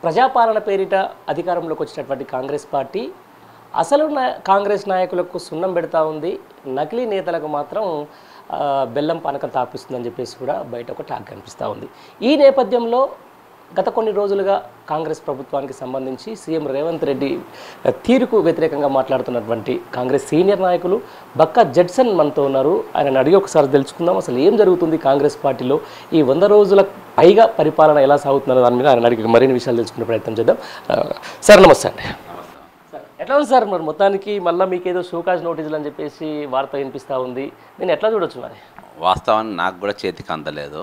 ప్రజాపాలన పేరిట అధికారంలోకి వచ్చినటువంటి కాంగ్రెస్ పార్టీ అసలు కాంగ్రెస్ నాయకులకు సున్నం పెడతా ఉంది, నకిలీ నేతలకు మాత్రం బెల్లం పానకం తాపిస్తుందని చెప్పేసి కూడా బయట ఒక టాక్ కనిపిస్తూ ఉంది. ఈ నేపథ్యంలో గత కొన్ని రోజులుగా కాంగ్రెస్ ప్రభుత్వానికి సంబంధించి సీఎం రేవంత్ రెడ్డి తీరుకు వ్యతిరేకంగా మాట్లాడుతున్నటువంటి కాంగ్రెస్ సీనియర్ నాయకులు బక్కా జడ్సన్ మనతో ఉన్నారు. ఆయన అడిగి ఒకసారి తెలుసుకుందాం అసలు ఏం జరుగుతుంది కాంగ్రెస్ పార్టీలో, ఈ 100 రోజుల పైగా పరిపాలన ఎలా సాగుతుందో దాని మీద ఆయన అడిగి మరిన్ని విషయాలు తెలుసుకునే ప్రయత్నం చేద్దాం. సార్ నమస్తే అండి. సార్ ఎట్లా ఉంది సార్? మరి మొత్తానికి మళ్ళీ మీకేదో షోకాజ్ నోటీసులు అని చెప్పేసి వార్త వినిపిస్తూ ఉంది, నేను ఎట్లా చూడొచ్చు? మరి వాస్తవాన్ని నాకు కూడా చేతికి అందలేదు.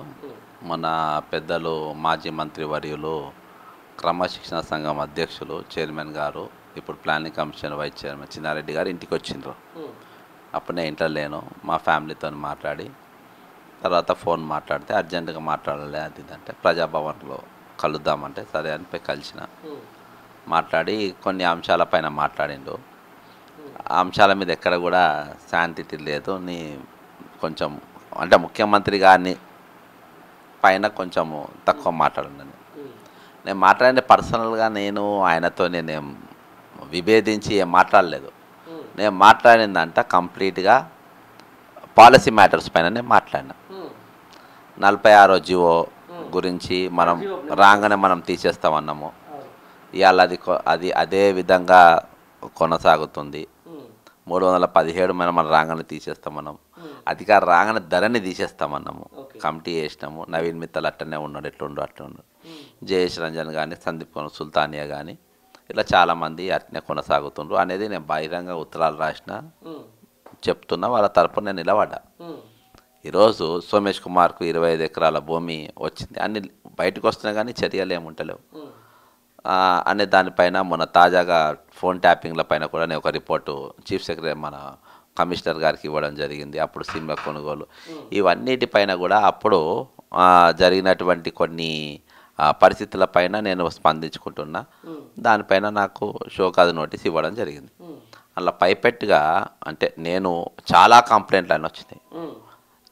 మన పెద్దలు మాజీ మంత్రి వర్యులు క్రమశిక్షణ సంఘం అధ్యక్షులు చైర్మన్ గారు, ఇప్పుడు planning commission vice chairman Chinna Reddy గారు ఇంటికి వచ్చిండ్రు. అప్పుడు నేను ఇంట్లో లేను, మా ఫ్యామిలీతో మాట్లాడి తర్వాత ఫోన్ మాట్లాడితే అర్జెంటుగా మాట్లాడాలి అది ఇదంటే ప్రజాభవన్లో కలుద్దామంటే సరే అని పోయి కలిసిన. మాట్లాడి కొన్ని అంశాలపైన మాట్లాడిండు. ఆ అంశాల మీద ఎక్కడ కూడా శాంతిటీ లేదు. కొంచెం అంటే ముఖ్యమంత్రి గారిని పైన కొంచెము తక్కువ మాట్లాడినాను. నేను మాట్లాడిన పర్సనల్గా నేను ఆయనతో నేనేం విభేదించి ఏం మాట్లాడలేదు. నేను మాట్లాడిందంట కంప్లీట్గా పాలసీ మ్యాటర్స్ పైన నేను మాట్లాడినా. 46వ జీవో గురించి మనం రాగానే మనం తీసేస్తామన్నాము. ఇవాళ అది అదే విధంగా కొనసాగుతుంది. 317 మనం రాగానే తీసేస్తామన్నాము. అధికార రాగానే ధరని తీసేస్తామన్నాము. కమిటీ వేసినాము. నవీన్ మిత్తల్ అట్టనే ఉన్నాడు, ఎట్లుండు అట్లా ఉన్నాడు. జయేష్ రంజన్ కానీ, సందీప్ సుల్తానియా కానీ ఇట్లా చాలామంది అట్నే కొనసాగుతుండ్రు అనేది నేను బహిరంగ ఉత్తరాలు రాసిన చెప్తున్నా. వాళ్ళ తరపున నేను నిలబడ్డా. ఈరోజు సోమేష్ కుమార్కు 25 ఎకరాల భూమి వచ్చింది, అన్ని బయటకు వస్తున్నాయి కానీ చర్యలు ఏముంటలేవు అనే దానిపైన మొన్న తాజాగా ఫోన్ ట్యాపింగ్ల పైన కూడా నేను ఒక రిపోర్టు చీఫ్ సెక్రటరీ మన కమిషనర్ గారికి ఇవ్వడం జరిగింది. అప్పుడు సినిమా కొనుగోలు ఇవన్నిటిపైన కూడా అప్పుడు జరిగినటువంటి కొన్ని పరిస్థితుల పైన నేను స్పందించుకుంటున్నా. దానిపైన నాకు షోకాజ్ నోటీస్ ఇవ్వడం జరిగింది. అలా పైపెట్టుగా అంటే నేను చాలా కంప్లైంట్లు అని వచ్చినాయి.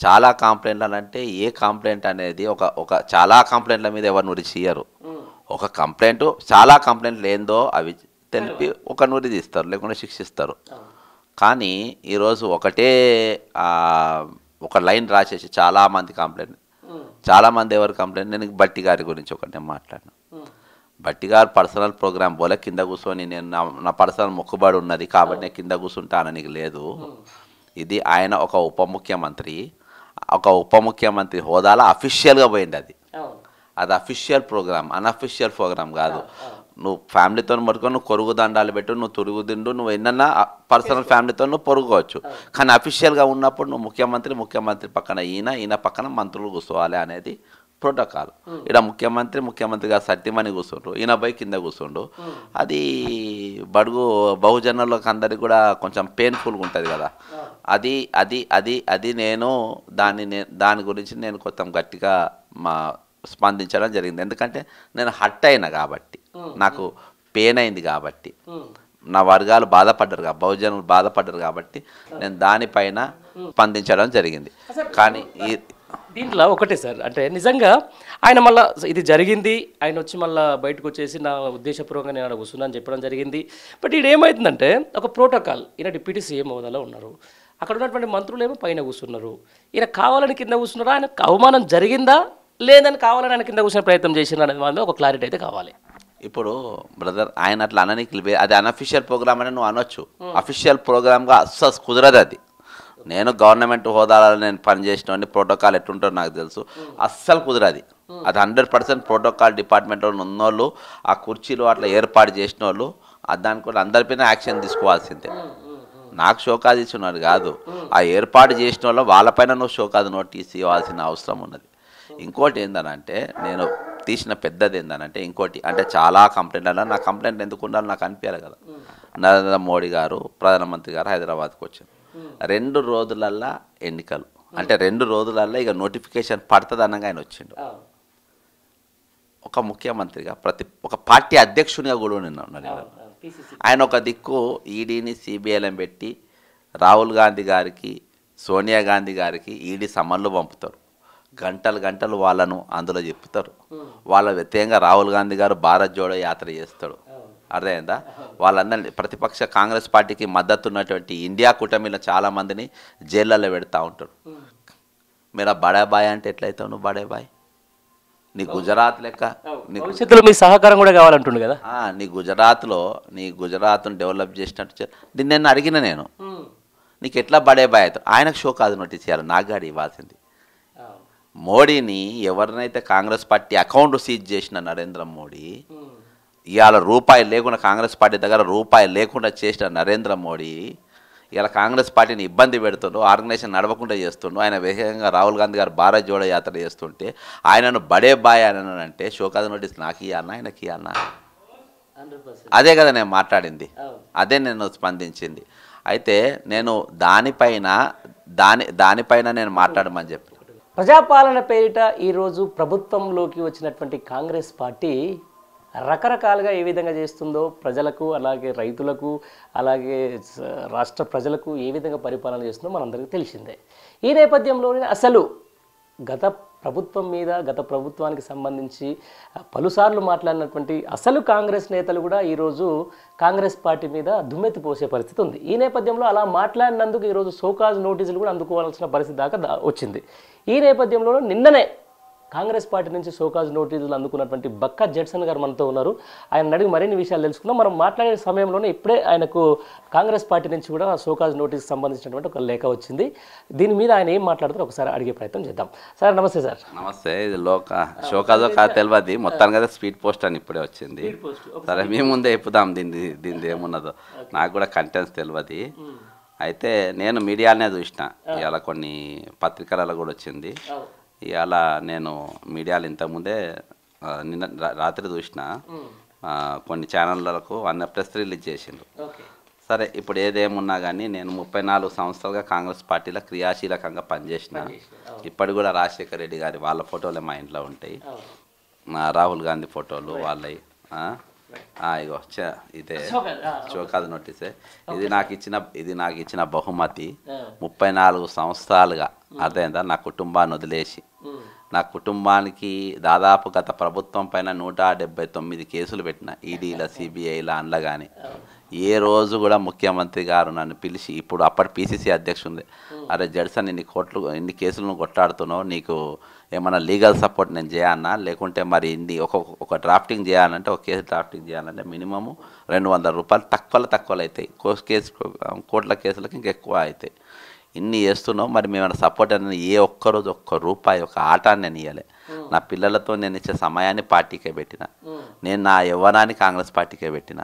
చాలా కంప్లైంట్లు అంటే ఏ కంప్లైంట్ అనేది ఒక చాలా కంప్లైంట్ల మీద ఎవరు నురి చేయరు. ఒక కంప్లైంట్ చాలా కంప్లైంట్లు ఏందో అవి తెలిపి ఒక నూరి తీస్తారు, లేకుంటే శిక్షిస్తారు. కానీ ఈరోజు ఒక లైన్ రాసేసి చాలామంది కంప్లైంట్, చాలామంది ఎవరు కంప్లైంట్. నేను బట్టి గారి గురించి ఒకటే మాట్లాడినా. బట్టి గారు పర్సనల్ ప్రోగ్రామ్ పోలే, కింద కూర్చొని నేను నా పర్సనల్ మొక్కుబడి ఉన్నది కాబట్టి నేను కింద కూర్చుంటానని లేదు. ఇది ఆయన ఒక ఉప ముఖ్యమంత్రి హోదాలో అఫీషియల్గా పోయింది. అది అఫీషియల్ ప్రోగ్రామ్, అన్అఫీషియల్ ప్రోగ్రామ్ కాదు. నువ్వు ఫ్యామిలీతో పట్టుకొని నువ్వు కొరుగు దండాలు పెట్టు, నువ్వు తురుగు తిండు, నువ్వు ఎన్నన్నా పర్సనల్ ఫ్యామిలీతో నువ్వు పొరుగుకోవచ్చు. కానీ అఫీషియల్గా ఉన్నప్పుడు నువ్వు ముఖ్యమంత్రి పక్కన ఈయన పక్కన మంత్రులు కూర్చోవాలి అనేది ప్రోటోకాల్. ఇక్కడ ముఖ్యమంత్రి గారు సత్యమని కూర్చుండ్రు, ఈయన పోయి కింద కూర్చుండు. అది బహుజనులకు అందరికి కూడా కొంచెం పెయిన్ఫుల్గా ఉంటుంది కదా. అది నేను దాని గురించి నేను కొంచెం గట్టిగా స్పందించడం జరిగింది. ఎందుకంటే నేను హర్ట్ అయినా కాబట్టి, నాకు పెయిన్ అయింది కాబట్టి, నా వర్గాలు బాధపడ్డారు బహుజనులు బాధపడ్డారు కాబట్టి నేను దానిపైన స్పందించడం జరిగింది. కానీ దీంట్లో ఒకటే సార్, అంటే నిజంగా ఆయన మళ్ళీ ఇది జరిగింది, ఆయన వచ్చి మళ్ళీ బయటకు వచ్చేసి నా ఉద్దేశపూర్వకంగా నేను కూర్చున్నా అని చెప్పడం జరిగింది. బట్ ఇది ఏమవుతుందంటే ఒక ప్రోటోకాల్, ఈయన డిప్యూటీ సీఎం హోదాలో ఉన్నారు, అక్కడ ఉన్నటువంటి మంత్రులు ఏమో పైన కూర్చున్నారు, ఈయన కావాలని కింద కూర్చున్నారా, ఆయనకు అవమానం జరిగిందా లేదని కావాలని ఆయన కింద కూర్చునే ప్రయత్నం చేసిన అనేది మాత్రం ఒక క్లారిటీ అయితే కావాలి. ఇప్పుడు బ్రదర్ ఆయన అట్లా అననికి అది అన్అఫీషియల్ ప్రోగ్రామ్ అని నువ్వు అనొచ్చు. అఫీషియల్ ప్రోగ్రామ్గా అస్సలు కుదరదు అది. నేను గవర్నమెంట్ హోదాలో నేను పనిచేసిన ప్రోటోకాల్ ఎట్లుంటారో నాకు తెలుసు. అస్సలు కుదరది అది. 100% ప్రోటోకాల్ డిపార్ట్మెంట్లో ఉన్నోళ్ళు, ఆ కుర్చీలు అట్లా ఏర్పాటు చేసిన వాళ్ళు దానికి కూడా అందరిపైన యాక్షన్ తీసుకోవాల్సిందే. నాకు షోకాజ్ ఇచ్చినాడు కాదు, ఆ ఏర్పాటు చేసిన వాళ్ళపైన నువ్వు షోకాజ్ నోటీస్ ఇవ్వాల్సిన అవసరం ఉన్నది. ఇంకోటి ఏందనంటే నేను తీసిన పెద్దది ఏందనంటే ఇంకోటి అంటే చాలా కంప్లైంట్ నా కంప్లైంట్ ఎందుకు ఉండాలో నాకు అనిపించాలి కదా. నరేంద్ర మోడీ గారు ప్రధానమంత్రి గారు హైదరాబాద్కి వచ్చారు. 2 రోజులల్లా ఎన్నికలు అంటే 2 రోజులల్లా ఇక నోటిఫికేషన్ పడుతుంది అనగా ఆయన వచ్చిండు. ఒక ముఖ్యమంత్రిగా ఒక పార్టీ అధ్యక్షునిగా కూడా ఉన్నాడు ఆయన. ఒక దిక్కు ఈడీని సిబిఐలను పెట్టి రాహుల్ గాంధీ గారికి, సోనియా గాంధీ గారికి ఈడీ సమన్లు పంపుతారు. గంటలు గంటలు వాళ్ళను అందులో చెప్తారు. వాళ్ళ వ్యతిరేకంగా రాహుల్ గాంధీ గారు భారత్ జోడో యాత్ర చేస్తాడు. అర్థమైందా? వాళ్ళందరినీ ప్రతిపక్ష కాంగ్రెస్ పార్టీకి మద్దతు ఉన్నటువంటి ఇండియా కూటమిలో చాలామందిని జైళ్ళల్లో పెడతా ఉంటాడు. మీరు బడే బాయ్ అంటే ఎట్లయితావు నువ్వు? బడే బాయ్ నీ గుజరాత్ లెక్క భవిష్యత్తులో మీ సహకారం కూడా కావాలంటుండు కదా. నీ గుజరాత్ను డెవలప్ చేసినట్టు నేను అడిగిన నేను నీకు ఎట్లా బడే బాయ్ అవుతావు? ఆయనకు షో కాదు నోటీస్ ఇవ్వాలి, నాకు గాడి ఇవ్వాల్సింది. మోడీని ఎవరినైతే కాంగ్రెస్ పార్టీ అకౌంట్ సీజ్ చేసిన నరేంద్ర మోడీ, ఇవాళ రూపాయి లేకుండా కాంగ్రెస్ పార్టీ దగ్గర రూపాయి లేకుండా చేసిన నరేంద్ర మోడీ ఇలా కాంగ్రెస్ పార్టీని ఇబ్బంది పెడుతుండో, ఆర్గనైజేషన్ నడవకుండా చేస్తుండో, ఆయన వేగంగా రాహుల్ గాంధీ గారు భారత్ జోడో యాత్ర చేస్తుంటే ఆయనను బడే బాయ్ అని అంటే షోకాజ్ నోటీస్ నాకు ఇవ్వాలన్నా ఆయనకి ఇవ్వాలన్నా? అదే కదా నేను మాట్లాడింది, అదే నేను స్పందించింది. అయితే నేను దానిపైన నేను మాట్లాడమని చెప్పి ప్రజాపాలన పేరిట ఈరోజు ప్రభుత్వంలోకి వచ్చినటువంటి కాంగ్రెస్ పార్టీ రకరకాలుగా ఏ విధంగా చేస్తుందో ప్రజలకు, అలాగే రైతులకు, అలాగే రాష్ట్ర ప్రజలకు ఏ విధంగా పరిపాలన చేస్తుందో మనందరికీ తెలిసిందే. ఈ నేపథ్యంలోనే అసలు గత ప్రభుత్వం మీద, గత ప్రభుత్వానికి సంబంధించి పలుసార్లు మాట్లాడినటువంటి అసలు కాంగ్రెస్ నేతలు కూడా ఈరోజు కాంగ్రెస్ పార్టీ మీద దుమ్మెత్తి పోసే పరిస్థితి ఉంది. ఈ నేపథ్యంలో అలా మాట్లాడినందుకు ఈరోజు షోకాజ్ నోటీసులు కూడా అందుకోవాల్సిన పరిస్థితి దాకా వచ్చింది. ఈ నేపథ్యంలో నిన్ననే కాంగ్రెస్ పార్టీ నుంచి షోకాజ్ నోటీసులు అందుకున్నటువంటి బక్కా జడ్సన్ గారు మనతో ఉన్నారు. ఆయన అడిగి మరిన్ని విషయాలు తెలుసుకుందాం. మనం మాట్లాడే సమయంలోనే ఇప్పుడే ఆయనకు కాంగ్రెస్ పార్టీ నుంచి కూడా షోకాజ్ నోటీస్ సంబంధించినటువంటి ఒక లేఖ వచ్చింది. దీని మీద ఆయన ఏం మాట్లాడుతారో ఒకసారి అడిగే ప్రయత్నం చేద్దాం. సార్ నమస్తే. సార్ నమస్తే. ఇది షోకాజో కాదు తెలియదు, మొత్తానికి కదా స్పీడ్ పోస్ట్ అని ఇప్పుడే వచ్చింది. సరే మేము ముందే చెప్పుదాం దీనిది ఏమున్నదో, నాకు కూడా కంటెంట్స్ తెలియదు. అయితే నేను మీడియాలనే చూసిన, ఇవాళ కొన్ని పత్రికలలో కూడా వచ్చింది. ఇవాళ నేను మీడియాలో ఇంతకుముందే నిన్న రాత్రి చూసిన కొన్ని ఛానళ్ళకు అన్న ప్రెస్ రిలీజ్ చేసిండ్రు. సరే ఇప్పుడు ఏదేమున్నా కానీ నేను 34 సంవత్సరాలుగా కాంగ్రెస్ పార్టీలో క్రియాశీలకంగా పనిచేసిన. ఇప్పటి కూడా రాజశేఖర రెడ్డి గారి వాళ్ళ ఫోటోలే మా ఇంట్లో ఉంటాయి, రాహుల్ గాంధీ ఫోటోలు వాళ్ళవి. ఇగో ఇదే షోకాజ్ నోటీసే. ఇది నాకు ఇచ్చిన బహుమతి. 34 సంవత్సరాలుగా అర్థమైందా నా కుటుంబాన్ని వదిలేసి, నా కుటుంబానికి దాదాపు గత ప్రభుత్వం పైన 179 కేసులు పెట్టిన, ఈడీల సిబిఐల అండ్ల. కానీ ఏ రోజు కూడా ముఖ్యమంత్రి గారు నన్ను పిలిచి, ఇప్పుడు అప్పటి పిసిసి అధ్యక్షుంది, అరే జడ్సన్ ఇన్ని కేసులను కొట్లాడుతున్నావు, నీకు ఏమన్నా లీగల్ సపోర్ట్ నేను చేయాలన్నా, లేకుంటే మరి ఒక డ్రాఫ్టింగ్ చేయాలంటే, ఒక కేసు డ్రాఫ్టింగ్ చేయాలంటే మినిమము $200 తక్కువలో అవుతాయి. కోట్ల కేసులకు ఇంకెక్కువ అవుతాయి. ఇన్ని చేస్తున్నావు, మరి మేము సపోర్ట్ అనేది ఏ ఒక్కరోజు ₹1 ఒక ఆటాన్ని నేను ఇవ్వలే. నా పిల్లలతో నేను ఇచ్చే సమయాన్ని పార్టీకే పెట్టిన, నేను నా యవ్వనాన్ని కాంగ్రెస్ పార్టీకే పెట్టిన,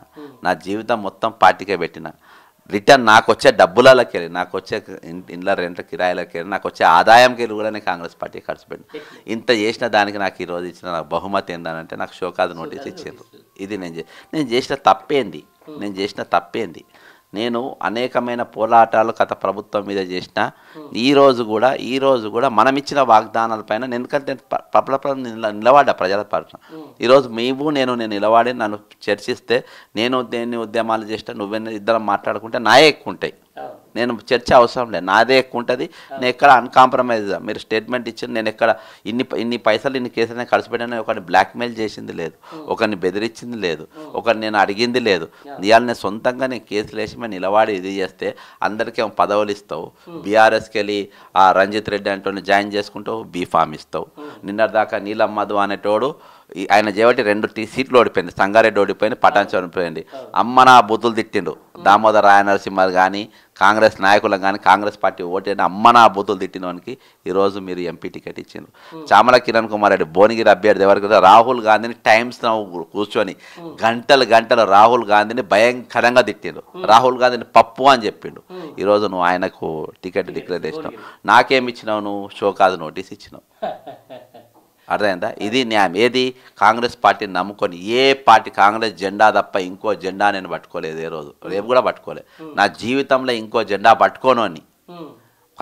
నా జీవితం మొత్తం పార్టీకే పెట్టిన. రిటర్న్ నాకు వచ్చే డబ్బులకి వెళ్ళి, నాకు వచ్చే ఇండ్ల రెంట్ కిరాయిలకి వెళ్ళి, నాకు వచ్చే ఆదాయంకి వెళ్ళి కూడా నేను కాంగ్రెస్ పార్టీ ఖర్చు పెట్టిన. ఇంత చేసిన దానికి నాకు ఈరోజు ఇచ్చిన నాకు బహుమతి ఏంటంటే నాకు షోకాజ్ నోటీస్ ఇచ్చారు. ఇది నేను చేసిన తప్పేంది? నేను అనేకమైన పోరాటాలు గత ప్రభుత్వం మీద చేసిన. ఈరోజు కూడా మనం ఇచ్చిన వాగ్దానాలపైన ఎందుకంటే నిలబడ్డా ప్రజల పట్ల. ఈరోజు నేను నిలబడి నన్ను చర్చిస్తే, నేను దేన్ని ఉద్యమాలు చేసినా, ఇద్దరం మాట్లాడుకుంటే నాయే ఎక్కువ ఉంటాయి. నేను చర్చ అవసరం లేదు, నాదే ఎక్కువ ఉంటుంది. నేను ఎక్కడ అన్కాంప్రమైజ్, మీరు స్టేట్మెంట్ ఇచ్చిన నేను ఎక్కడ ఇన్ని పైసలు ఇన్ని కేసులు నేను ఖర్చు పెట్టినా ఒకరిని బ్లాక్మెయిల్ చేసింది లేదు, ఒకరిని బెదిరించింది లేదు, ఒకరిని నేను అడిగింది లేదు. ఇవాళ నేను సొంతంగా నేను కేసులు వేసి మేము నిలబడి ఇది చేస్తే అందరికీ పదవులు ఇస్తావు. బీఆర్ఎస్కి వెళ్ళి రంజిత్ రెడ్డి అంటూ జాయిన్ చేసుకుంటావు, బీఫామ్ ఇస్తావు. నిన్నటిదాకా నీలం మధు అనేటోడు ఆయన చేపట్టి 2 సీట్లు ఓడిపోయింది, సంగారెడ్డి ఓడిపోయింది, పటాన్చెరు ఓడిపోయింది. అమ్మ నా బూతులు తిట్టిండు దామోదర్ రాయనరసింహ కానీ, కాంగ్రెస్ నాయకులకు కానీ, కాంగ్రెస్ పార్టీ ఓటేని అమ్మ నా బూతులు తిట్టినోనికి ఈరోజు మీరు ఎంపీ టికెట్ ఇచ్చిండ్రు. చామల కిరణ్ కుమార్ రెడ్డి భువనగిరి అభ్యర్థి ఎవరికి రాహుల్ గాంధీని టైమ్స్ కూర్చొని గంటలు రాహుల్ గాంధీని భయంకరంగా తిట్టిండు, రాహుల్ గాంధీని పప్పు అని చెప్పిండు. ఈరోజు నువ్వు ఆయనకు టికెట్ డిక్లేర్ చేసినావు. నాకేమి ఇచ్చినావు? నువ్వు షోకాజ్ నోటీస్ ఇచ్చినావు. అర్థమైందా? ఇది న్యాయం. ఏది? కాంగ్రెస్ పార్టీని నమ్ముకొని ఏ పార్టీ, కాంగ్రెస్ జెండా తప్ప ఇంకో జెండా నేను పట్టుకోలేదు, ఏ రోజు రేపు కూడా పట్టుకోలేదు. నా జీవితంలో ఇంకో జెండా పట్టుకోను అని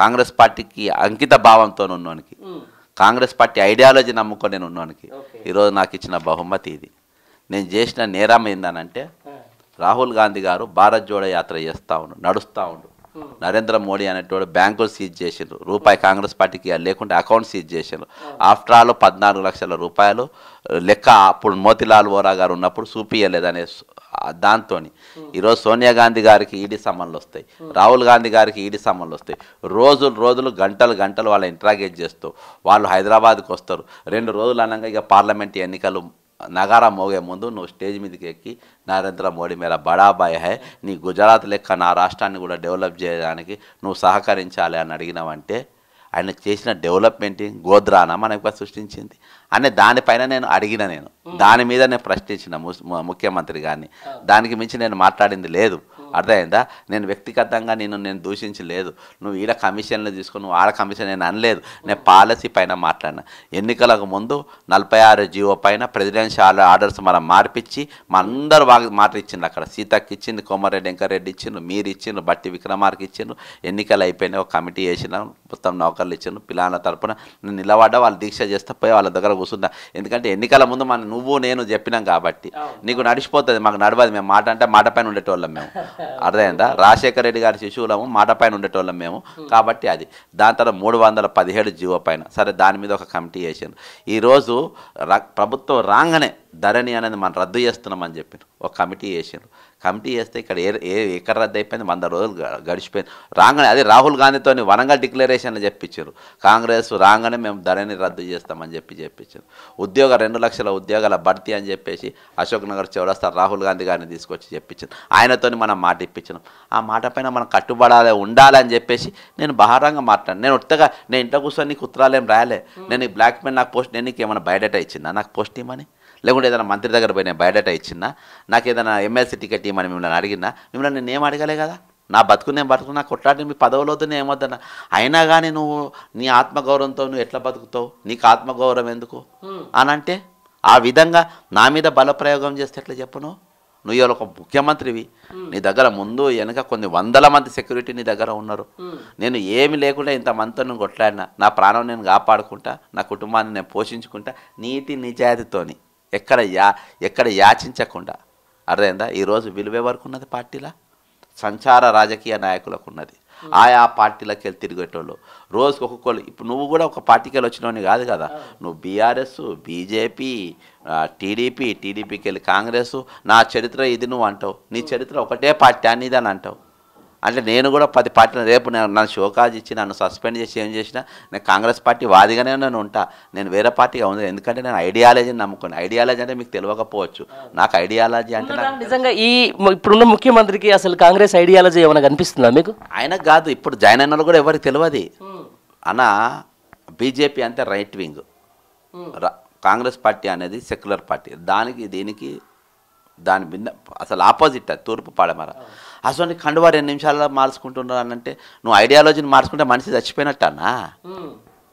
కాంగ్రెస్ పార్టీకి అంకిత భావంతో ఉన్నోనికి, కాంగ్రెస్ పార్టీ ఐడియాలజీ నమ్ముకొని నేను ఉన్నోనికి ఈరోజు నాకు ఇచ్చిన బహుమతి ఇది. నేను చేసిన నేరం ఏందనంటే, రాహుల్ గాంధీ గారు భారత్ జోడో యాత్ర నడుస్తూ ఉండు. నరేంద్ర మోడీ అనేటోడు బ్యాంకులు సీజ్ చేసిండ్రు, రూపాయి కాంగ్రెస్ పార్టీకి లేకుంటే అకౌంట్ సీజ్ చేసిండ్రు. ఆఫ్టర్ ఆల్ 14 లక్షల రూపాయలు లెక్క అప్పుడు మోతిలాల్ వోరా గారు ఉన్నప్పుడు చూపియలేదనే దాంతో ఈరోజు సోనియా గాంధీ గారికి ఈడీ సమ్మన్లు వస్తాయి, రాహుల్ గాంధీ గారికి ఈడీ సమ్మన్లు వస్తాయి. రోజులు గంటలు వాళ్ళ ఇంట్రాగేట్ చేస్తూ వాళ్ళు హైదరాబాద్కి వస్తారు. 2 రోజులు అనగా ఇక పార్లమెంట్ ఎన్నికలు నగారా మోగే ముందు నువ్వు స్టేజ్ మీదకి ఎక్కి నరేంద్ర మోడీ మేరా బడాబాయ్ హై, నీ గుజరాత్ లెక్క నా రాష్ట్రాన్ని కూడా డెవలప్ చేయడానికి నువ్వు సహకరించాలి అని అడిగినావంటే ఆయన చేసిన డెవలప్మెంట్ గోద్రానా మనకు సృష్టించింది అనే దానిపైన నేను అడిగిన, దాని మీద నేను ప్రశ్నించిన ముఖ్యమంత్రి గారిని. దానికి మించి నేను మాట్లాడింది లేదు. అర్థమైందా? నేను వ్యక్తిగతంగా నేను దూషించి లేదు. నువ్వు ఈడ కమిషన్లు తీసుకుని నువ్వు ఆడ కమిషన్ నేను అనలేదు. నేను పాలసీ పైన మాట్లాడినా. ఎన్నికలకు ముందు 46 జీవో పైన ప్రెసిడెన్షియల్ ఆర్డర్స్ మనం మార్పిచ్చి మా అందరూ మాట ఇచ్చింది. అక్కడ సీతకి ఇచ్చింది, కోమారెడ్డి వెంకరెడ్డి ఇచ్చిండ్రు, మీరు ఇచ్చిండ్రు, బట్టి విక్రమార్కి ఇచ్చిండ్రు. ఎన్నికలు అయిపోయినాయి, ఒక కమిటీ వేసిన, మొత్తం నౌకర్లు ఇచ్చిండ్రు. పిల్లల తరపున నేను నిలబడ్డా, వాళ్ళు దీక్ష చేస్తే పోయి వాళ్ళ దగ్గర కూర్చుందా. ఎందుకంటే ఎన్నికల ముందు నువ్వు నేను చెప్పినాం కాబట్టి నీకు నడిచిపోతుంది, మాకు నడవదు. మేము మాట అంటే మాట పైన ఉండేటోళ్ళం మేము. అర్థమైందా? రాజశేఖర రెడ్డి గారి శిశువులము, మాట పైన ఉండేటోళ్ళం మేము కాబట్టి అది. దాని తర్వాత 317 జీవో పైన సరే దాని మీద ఒక కమిటీ వేసాను. ఈరోజు ప్రభుత్వం రాగానే ధరణి అనేది మనం రద్దు చేస్తున్నామని చెప్పారు, ఒక కమిటీ వేసారు. కమిటీ చేస్తే ఇక్కడ ఎక్కడ రద్దు అయిపోయింది, 100 రోజులు గడిచిపోయింది. రాగానే అది రాహుల్ గాంధీతో వరంగల్ డిక్లరేషన్లు చెప్పించారు. కాంగ్రెస్ రాగానే మేము ధరణి రద్దు చేస్తామని చెప్పించారు. 2 లక్షల ఉద్యోగాల భర్తీ అని చెప్పేసి అశోక్ నగర్ చౌరస్తా రాహుల్ గాంధీ గారిని తీసుకొచ్చి చెప్పించారు. ఆయనతో మనం మాట ఇప్పించినాం. ఆ మాట పైన మనం కట్టుబడాలి, ఉండాలని చెప్పేసి నేను బహారంగా మాట్లాడాను. నేను ఉత్తగా నేను ఇంట్లో కూర్చొని నీకు ఉత్తరాలు ఏం రాయలే. నేను ఈ బ్లాక్ మెయిల్ నాకు పోస్ట్, నేను నీకు ఏమైనా బయోడేటా ఇచ్చిందా నాకు పోస్ట్ ఇవ్వమని, లేకుంటే ఏదైనా మంత్రి దగ్గర పోయి నేను బయోడేటా ఇచ్చినా, నాకు ఏదైనా ఎమ్మెల్సీ టికెట్ ఇవ్వమని మిమ్మల్ని అడిగినా, మిమ్మల్ని నేను ఏం అడగలే కదా. నా బతుకు నేను బతుకున్నా, కొట్లాడి మీ పదవులతో నేను ఏమొద్దన్నా. అయినా కానీ నువ్వు నీ ఆత్మగౌరవంతో నువ్వు ఎట్లా బతుకుతావు, నీకు ఆత్మగౌరవం ఎందుకు అని అంటే ఆ విధంగా నా మీద బలప్రయోగం చేస్తే ఎట్లా చెప్పను. నువ్వు ఇవాళ ఒక ముఖ్యమంత్రివి, నీ దగ్గర ముందు వెనక కొన్ని 100 మంది సెక్యూరిటీ నీ దగ్గర ఉన్నారు. నేను ఏమి లేకుండా ఇంతమందితో నేను కొట్లాడినా, నా ప్రాణం నేను కాపాడుకుంటా, నా కుటుంబాన్ని నేను పోషించుకుంటా, నీతి నిజాయితీతోని ఎక్కడ యాచించకుండా. అర్థమైందా? ఈరోజు విలువ ఎవరికి ఉన్నది పార్టీలా? సంచార రాజకీయ నాయకులకు ఉన్నది. ఆయా పార్టీలకు వెళ్ళి తిరిగేటోళ్ళు రోజుకి ఒక్కొక్కరు. ఇప్పుడు నువ్వు కూడా ఒక పార్టీకి వెళ్ళి వచ్చినవని కాదు కదా, నువ్వు బీఆర్ఎస్, బీజేపీ, టీడీపీకి వెళ్ళి కాంగ్రెస్. నా చరిత్ర ఇది నువ్వు అంటావు, నీ చరిత్ర ఒకటే పార్టీ అనేది అని అంటావు. అంటే నేను కూడా 10 పార్టీలు, రేపు నన్ను షోకాజ్ ఇచ్చి నన్ను సస్పెండ్ చేసి ఏం చేసినా నేను కాంగ్రెస్ పార్టీ వాదిగానే నేను ఉంటా. నేను వేరే పార్టీగా ఉంది, ఎందుకంటే నేను ఐడియాలజీని నమ్ముకున్నాను. ఐడియాలజీ అంటే మీకు తెలియకపోవచ్చు, నాకు ఐడియాలజీ అంటే నిజంగా ఈ ఇప్పుడున్న ముఖ్యమంత్రికి అసలు కాంగ్రెస్ ఐడియాలజీ ఏమైనా కనిపిస్తుందా మీకు? ఆయనకు కాదు, ఇప్పుడు జాయిన్ అయిన వాళ్ళు కూడా ఎవరికి తెలియదు అన్న. బీజేపీ అంటే రైట్ వింగ్, కాంగ్రెస్ పార్టీ అనేది సెక్యులర్ పార్టీ. దాని భిన్న అసలు ఆపోజిట్, అది తూర్పు పాడమర. అసలు కండువా 2 నిమిషాల్లో మార్చుకుంటున్నారు అని అంటే నువ్వు ఐడియాలజీని మార్చుకుంటే మనిషి చచ్చిపోయినట్టు అన్నా.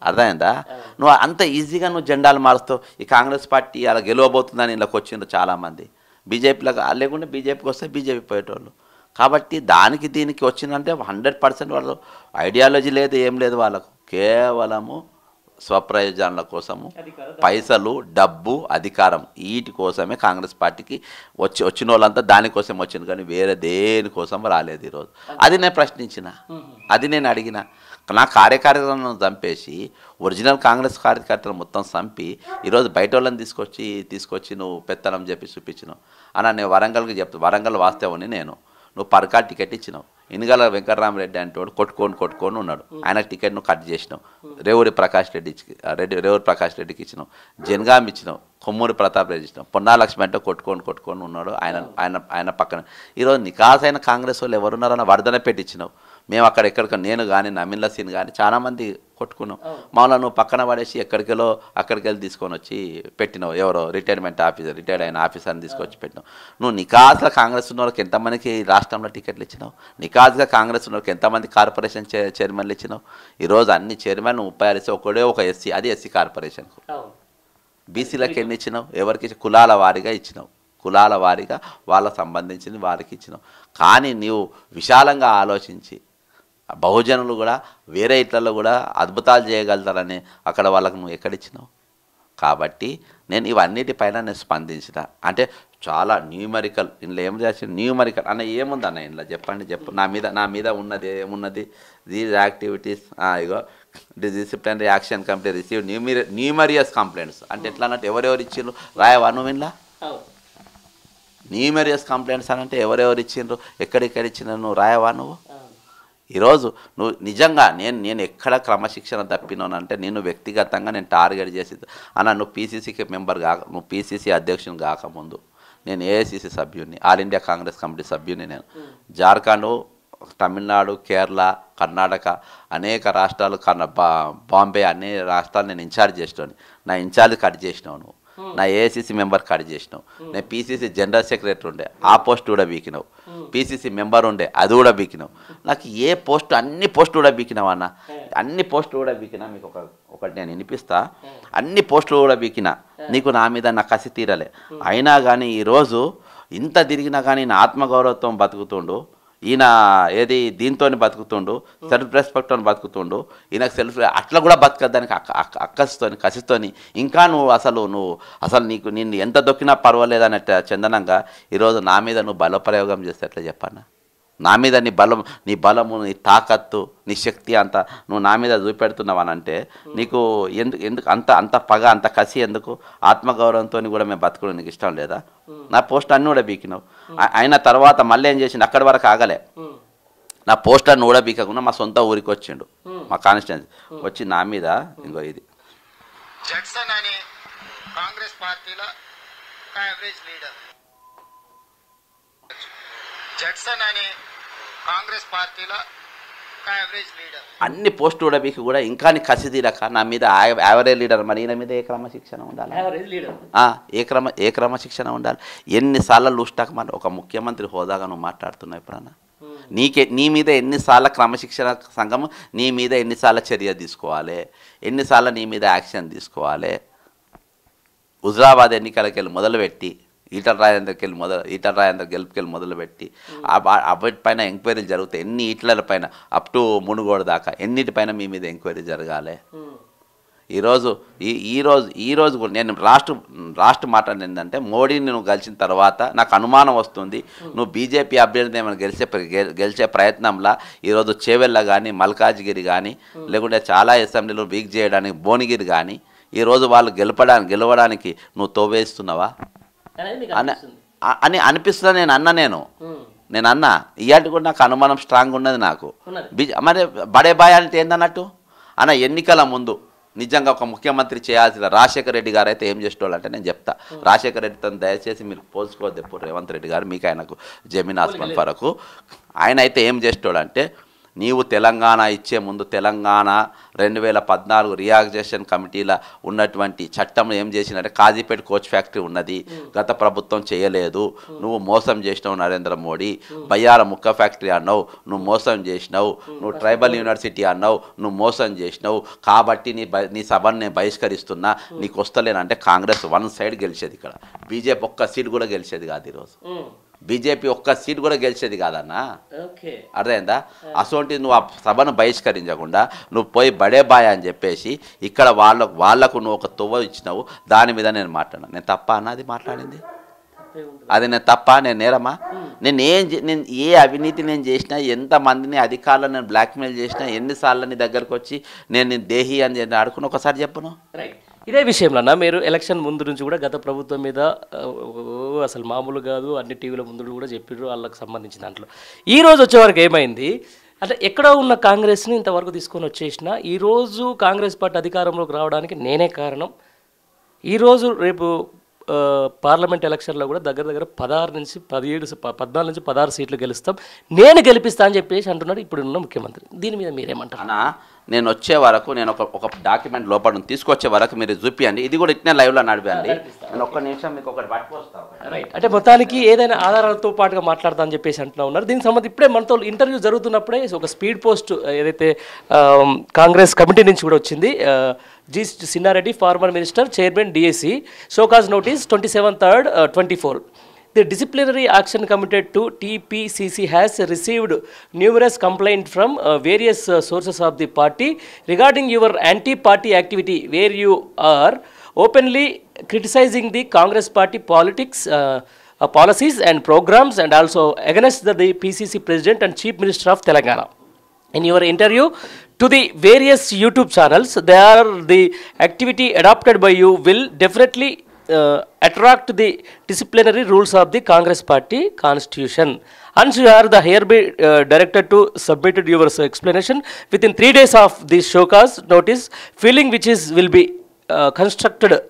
అర్థమైందా? నువ్వు అంత ఈజీగా నువ్వు జెండాలు మారుస్తావు. ఈ కాంగ్రెస్ పార్టీ అలా గెలవబోతుందని ఇళ్ళకి వచ్చిండ్రు చాలామంది. బీజేపీలకు లేకుంటే బీజేపీకి వస్తే బీజేపీ పోయేటోళ్ళు. కాబట్టి దీనికి వచ్చిందంటే 100% వాళ్ళు ఐడియాలజీ లేదు, ఏం లేదు. వాళ్ళకు కేవలము స్వప్రయోజనాల కోసము, పైసలు, డబ్బు, అధికారం, వీటి కోసమే కాంగ్రెస్ పార్టీకి వచ్చిన వాళ్ళంతా దానికోసం వచ్చింది, కానీ వేరే దేనికోసం రాలేదు ఈరోజు. అది నేను ప్రశ్నించిన, అది నేను అడిగిన. నా కార్యకర్తలను చంపేసి ఒరిజినల్ కాంగ్రెస్ కార్యకర్తలు మొత్తం చంపి ఈరోజు బయట వాళ్ళని తీసుకొచ్చి నువ్వు పెత్తనం చెప్పి చూపించినావు అన్న. నేను వరంగల్కి వరంగల్ వాస్తవని నువ్వు పరకా టికెట్ ఇచ్చినావు. ఇనుగల వెంకటరామరెడ్డి అంటోడు కొట్టుకొని ఉన్నాడు, ఆయనకు టికెట్ నువ్వు కట్ చేసినావు. రేవూరి ప్రకాష్ రెడ్డికి ఇచ్చినావు. జనగాం ఇచ్చినావు. కొమ్మూరి ప్రతాప్ రెడ్డి ఇచ్చినావు. పొన్నా లక్ష్మి అంటే కొట్టుకొని ఉన్నాడు, ఆయన పక్కన. ఈరోజు నికాసైన కాంగ్రెస్ వాళ్ళు ఎవరున్నారన్న వర్ధన పెట్టించినావు. మేము అక్కడికి నేను కానీ నమీన్ల సీన్ కానీ చాలామంది కొట్టుకున్నాం. మామూలుగా నువ్వు పక్కన పడేసి అక్కడికి వెళ్ళి తీసుకొని వచ్చి పెట్టినావు. ఎవరో రిటైర్డ్ అయిన ఆఫీసర్ని తీసుకొచ్చి పెట్టినావు. నువ్వు నికాస్గా కాంగ్రెస్ ఉన్న వాళ్ళకి ఎంతమందికి రాష్ట్రంలో టికెట్లు ఇచ్చినావు? నికాస్గా కాంగ్రెస్ ఉన్న వాళ్ళకి ఎంతమంది కార్పొరేషన్ చైర్మన్లు ఇచ్చినావు? ఈరోజు అన్ని చైర్మన్ 36 ఇస్తే ఒక ఎస్సీ, అది ఎస్సీ కార్పొరేషన్కు. బీసీలకు ఎన్ని ఇచ్చినావు? ఎవరికి? కులాల వారీగా ఇచ్చినావు. కులాల వారీగా వాళ్ళకు సంబంధించింది వారికి ఇచ్చినావు. కానీ నీవు విశాలంగా ఆలోచించి బహుజనులు కూడా వేరే ఇట్లలో కూడా అద్భుతాలు చేయగలుగుతారని అక్కడ వాళ్ళకు నువ్వు ఎక్కడిచ్చినావు? కాబట్టి నేను ఇవన్నిటిపైన నేను స్పందించిన. అంటే చాలా న్యూమరికల్ ఇందులో ఏం చేసి న్యూమరికల్ అన్న ఏముంది అన్న ఇందులో చెప్పు నా మీద ఉన్నది ఏమున్నది దీస్ యాక్టివిటీస్ ఇగో disciplinary action committee receive numerous complaints అంటే ఎట్లా అన్నట్టు ఎవరెవరు ఇచ్చిండ్రు రాయవా నువ్వు ఇంట్లో న్యూమరియస్ కంప్లైంట్స్ అని అంటే ఎవరెవరు ఇచ్చిండ్రు ఎక్కడెక్కడ ఇచ్చిండ్రు నువ్వు రాయవా నువ్వు ఈరోజు నువ్వు నిజంగా నేను ఎక్కడ క్రమశిక్షణ తప్పినానంటే నేను వ్యక్తిగతంగా నేను టార్గెట్ చేసి అన్న నువ్వు పీసీసీకి మెంబర్ నువ్వు పీసీసీ అధ్యక్షుని కాకముందు నేను ఏఐసీసీ సభ్యుని ఆల్ ఇండియా కాంగ్రెస్ కమిటీ సభ్యుని నేను జార్ఖండ్ తమిళనాడు కేరళ కర్ణాటక అనేక రాష్ట్రాలు బాంబే అన్ని రాష్ట్రాలు నేను ఇన్ఛార్జ్ చేసినాను నా ఇన్ఛార్జ్ కట్ చేసినావు నువ్వు నా ఏఐసీసీ మెంబర్ కట్ చేసినావు నేను పీసీసీ జనరల్ సెక్రటరీ ఉండే ఆ పోస్ట్ కూడా బీకినావు పీసీసీ మెంబర్ ఉండే అది కూడా బీకినావు నాకు ఏ పోస్ట్ అన్ని పోస్టులు కూడా బీకినావు అన్న అన్ని పోస్టులు కూడా బీకినా మీకు ఒకటి నేను వినిపిస్తా అన్ని పోస్టులు కూడా బీకినా నీకు నా మీద నా కసి తీరలే అయినా కానీ ఈరోజు ఇంత తిరిగినా కానీ నా ఆత్మగౌరవంతో బతుకుతుండు ఈయన ఏది దీంతో బతుకుతుండు సెల్ఫ్ రెస్పెక్ట్తో బతుకుతుండు ఈయనకు సెల్ఫ్ అట్లా కూడా బతకద్దానికి కసితోని ఇంకా అసలు నిన్ను ఎంత దొక్కినా పర్వాలేదన్నట్టు చందనంగా ఈరోజు నా మీద నువ్వు బలప్రయోగం చేస్తే ఎట్లా చెప్పన్నా నా మీద నీ బలము నీ తాకత్తు నీ శక్తి అంతా నువ్వు నా మీద చూపెడుతున్నావనంటే నీకు ఎందుకు అంత పగ అంత కసి ఎందుకు ఆత్మగౌరవంతో కూడా మేము బతుకుడు నీకు ఇష్టం లేదా నా పోస్ట్ అన్నీ కూడా బీకినావు అయిన తర్వాత మళ్ళీ ఏం చేసిండు అక్కడి వరకు ఆగలే నా పోస్ట్ అన్ని కూడా బీకకుండా మా సొంత ఊరికి వచ్చిండు మా కాన్స్టిట్యున్సీ వచ్చి నా మీద ఇంకో ఇది జడ్సన్ అనే కాంగ్రెస్ పార్టీలో యావరేజ్ లీడర్ జడ్సన్ అనే కాంగ్రెస్ పార్టీలో యావరేజ్ లీడర్ అన్ని పోస్టులు కూడా మీకు కూడా ఇంకా నీ కసి తీరక నా మీద యావరేజ్ లీడర్ మరి ఈయన మీద ఏ క్రమశిక్షణ ఉండాలి ఏ క్రమశిక్షణ ఉండాలి ఎన్నిసార్లు లూస్టాక్ మాట ఒక ముఖ్యమంత్రి హోదాగా నువ్వు మాట్లాడుతున్నావు ఎప్పుడన్నా నీ మీద ఎన్నిసార్లు క్రమశిక్షణ సంఘం నీ మీద ఎన్నిసార్లు చర్య తీసుకోవాలి ఎన్నిసార్లు నీ మీద యాక్షన్ తీసుకోవాలి హుజరాబాద్ ఎన్నికలకి వెళ్ళి మొదలుపెట్టి ఈటల రాజేందర్ గెలుపుకెళ్ళి మొదలుపెట్టి వాటిపైన ఎంక్వైరీలు జరుగుతాయి ఎన్ని ఈట్ల పైన అప్ టు మునుగోడు దాకా ఎన్నిటిపైన మీ మీద ఎంక్వైరీ జరగాలి ఈరోజు కూడా నేను లాస్ట్ మాట ఏంటంటే మోడీని నువ్వు గెలిచిన తర్వాత నాకు అనుమానం వస్తుంది నువ్వు బీజేపీ అభ్యర్థి ఏమైనా గెలిచే ప్రయత్నంలో ఈరోజు చేవెళ్ళ కానీ మల్కాజ్గిరి కానీ లేకుంటే చాలా అసెంబ్లీలు వీక్ చేయడానికి భువనగిరి కానీ ఈరోజు వాళ్ళు గెలవడానికి నువ్వు తోవేస్తున్నావా అని అనిపిస్తుందా నేను అన్నా ఇయాటి కూడా నాకు అనుమానం స్ట్రాంగ్ ఉన్నది నాకు మరి బడే బాయ్ అంటే ఏందన్నట్టు అన్న ఎన్నికల ముందు నిజంగా ఒక ముఖ్యమంత్రి చేయాల్సిన రాజశేఖర రెడ్డి గారు అయితే ఏం చేసేటోళ్ళంటే నేను చెప్తా రాజశేఖర రెడ్డితో దయచేసి మీరు పోల్చుకోవద్దు ఎప్పుడు రేవంత్ రెడ్డి గారు మీకు ఆయనకు జమీన్ ఆస్మాన్ వరకు ఆయన అయితే ఏం చేసేటోడంటే నీవు తెలంగాణ ఇచ్చే ముందు తెలంగాణ 2014 రియాక్సేషన్ కమిటీలో ఉన్నటువంటి చట్టంలో ఏం చేసినట్టే కాజీపేట కోచ్ ఫ్యాక్టరీ ఉన్నది గత ప్రభుత్వం చేయలేదు నువ్వు మోసం చేసినావు నరేంద్ర మోడీ బయ్యాల ముక్క ఫ్యాక్టరీ అన్నావు నువ్వు మోసం చేసినావు నువ్వు ట్రైబల్ యూనివర్సిటీ అన్నావు నువ్వు మోసం చేసినావు కాబట్టి నీ సభను నేను బహిష్కరిస్తున్నా నీకు వస్తలేనంటే కాంగ్రెస్ వన్ సైడ్ గెలిచేది ఇక్కడ బీజేపీ ఒక్క సీట్ కూడా గెలిచేది కాదు ఈరోజు బీజేపీ ఒక్క సీట్ కూడా గెలిచేది కాదన్నా అర్థమైందా అసోంటి నువ్వు ఆ సభను బహిష్కరించకుండా నువ్వు పోయి బడే బాయ్ అని చెప్పేసి ఇక్కడ వాళ్లకు నువ్వు ఒక తువ్వ ఇచ్చినావు దాని మీద నేను మాట్లాడినా నేను తప్ప అన్నది మాట్లాడింది అది నేను తప్ప నేను నేరమా నేను ఏ అవినీతి నేను చేసినా ఎంతమందిని అధికారులను నేను బ్లాక్మెయిల్ చేసినా ఎన్నిసార్లు నీ దగ్గరకు వచ్చి నేను దేహి అని ఆడుకుని ఒకసారి చెప్పను ఇదే విషయంలో మీరు ఎలక్షన్ ముందు నుంచి కూడా గత ప్రభుత్వం మీద అసలు మామూలు కాదు అన్ని టీవీల ముందు కూడా చెప్పారు వాళ్ళకి సంబంధించిన దాంట్లో ఈరోజు వచ్చేవరకు ఏమైంది అంటే ఎక్కడో ఉన్న కాంగ్రెస్ని ఇంతవరకు తీసుకొని వచ్చేసిన ఈరోజు కాంగ్రెస్ పార్టీ అధికారంలోకి రావడానికి నేనే కారణం ఈరోజు రేపు పార్లమెంట్ ఎలక్షన్లో కూడా దగ్గర 14 నుంచి 16 సీట్లు గెలుస్తాం నేను గెలిపిస్తా అని చెప్పేసి అంటున్నాడు ఇప్పుడున్న ముఖ్యమంత్రి దీని మీద మీరేమంటారు అన్నా నేను వచ్చే వరకు నేను ఒక డాక్యుమెంట్ లోపల తీసుకొచ్చే వరకు మీరు చూపియండి ఇది కూడా ఇట్నే లైవ్లో నడిపండి నేను ఒక్క నిమిషం మీకు ఒకటి పట్టుకొస్తాను రైట్ అంటే మొత్తానికి ఏదైనా ఆధారాలతో పాటుగా మాట్లాడతా అని చెప్పేసి అంటున్నా ఉన్నారు దీనికి సంబంధించి ఇప్పుడే మనతో ఇంటర్వ్యూ జరుగుతున్నప్పుడే ఒక స్పీడ్ పోస్ట్ ఏదైతే కాంగ్రెస్ కమిటీ నుంచి కూడా వచ్చింది G. Sinnareddy, former minister, chairman DAC, showcase notice 27/3/24. The disciplinary action committed to TPCC has received numerous complaints from various sources of the party regarding your anti-party activity where you are openly criticizing the Congress party politics, policies and programs and also against the PCC President and Chief Minister of Telangana. In your interview to the various YouTube channels, the activity adopted by you will definitely attract the disciplinary rules of the Congress Party Constitution. Hence, you are the hereby directed to submit your explanation within 3 days of this showcase notice, feeling which will be constructed